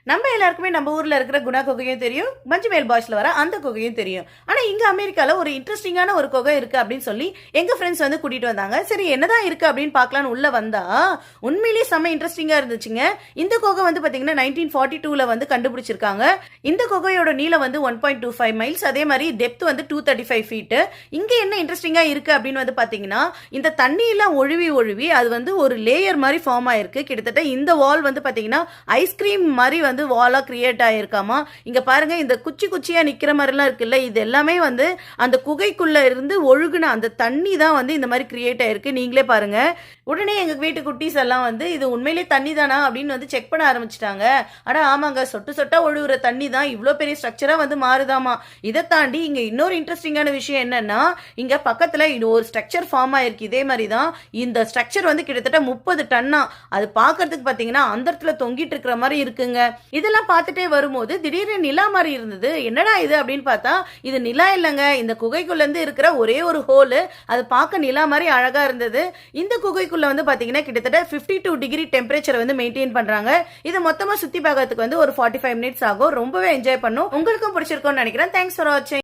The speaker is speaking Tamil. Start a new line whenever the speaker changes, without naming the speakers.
நம்ம எல்லாருக்குமே நம்ம ஊர்ல இருக்கிற குணா குகையும் தெரியும், மஞ்சுமேல் பாய்ஸ்ல வர அந்த குகையும் தெரியும். ஆனா இங்க அமெரிக்கால ஒரு இன்ட்ரெஸ்டிங்கான ஒரு குகை இருக்கு அப்படின்னு சொல்லி எங்க ஃப்ரெண்ட்ஸ் வந்து கூட்டிட்டு வந்தாங்க. சரி என்னதான் இருக்கு அப்படின்னு பார்க்கலான்னு உள்ள வந்தா உண்மையிலேயே செம்ம இன்ட்ரெஸ்டிங்கா இருந்துச்சுங்க. இந்த குகை வந்து பாத்தீங்கன்னா 1942ல வந்து கண்டுபிடிச்சிருக்காங்க. இந்த குகையோட நீளம் வந்து 1.25 மைல்ஸ், அதே மாதிரி டெப்த் வந்து 235 ஃபீட். இங்க என்ன இன்ட்ரெஸ்டிங்கா இருக்கு அப்படின்னு வந்து பாத்தீங்கன்னா இந்த தண்ணி எல்லாம் ஒழுவி அது வந்து ஒரு லேயர் மாதிரி ஃபார்ம் ஆயிருக்கு. கிட்டத்தட்ட இந்த வால் வந்து பாத்தீங்கன்னா ஐஸ்கிரீம் மாதிரி வந்து வாலா கிரியேட் ஆயிருக்காமா. இங்க பாருங்க, இந்த குச்சி குச்சியா நிக்கிற மாதிரிலாம் இருக்குல்ல, இது எல்லாமே வந்து அந்த குகைக்குள்ள இருந்து ஒழுகுன அந்த தண்ணி தான் வந்து இந்த மாதிரி கிரியேட் ஆயிருக்கு. நீங்களே பாருங்க. உடனே எங்க வீட்டு குட்டீஸ் எல்லாம் வந்து இது உண்மையிலே தண்ணி தானா அப்படின்னு வந்து செக் பண்ண ஆரம்பிச்சிட்டாங்க. ஆனா ஆமாங்க, சொட்டு சொட்டா ஒழுகுற தண்ணி தான் இவ்வளோ பெரிய ஸ்ட்ரக்சரா வந்து மாறுதாமா. இதை தாண்டி இங்க இன்னொரு இன்ட்ரெஸ்டிங்கான விஷயம் என்னன்னா, இங்க பக்கத்துல ஒரு ஸ்ட்ரக்சர் ஃபார்ம் ஆயிருக்கு. இதே மாதிரி தான் இந்த ஸ்ட்ரக்சர் வந்து கிட்டத்தட்ட 30 டன்னா. அது பாக்குறதுக்கு பாத்தீங்கன்னா அந்த இடத்துல தொங்கிட்டு இருக்கிற மாதிரி இருக்குங்க. இதெல்லாம் பார்த்துட்டே வரும்போது திடீர்னு நிலா மாதிரி இருந்தது. என்னடா இது அப்படின்னு பார்த்தா இது நிலா இல்லைங்க, இந்த குகைக்குள்ள இருந்து இருக்கிற ஒரே ஒரு ஹோலு. அது பார்க்க நிலா மாதிரி அழகா இருந்தது. இந்த குகைக்குள்ள வந்து பாத்தீங்கன்னா கிட்டத்தட்ட 52 டிகிரி டெம்பரேச்சர் வந்து மெயின்டைன் பண்றாங்க. இதை மொத்தமா சுத்தி பார்க்கறதுக்கு வந்து ஒரு 45 மினிட்ஸ் ஆகும். ரொம்பவே என்ஜாய் பண்ணும். உங்களுக்கும் பிடிச்சிருக்கும்னு நினைக்கிறேன். தேங்க்ஸ் ஃபார் வாட்சிங்.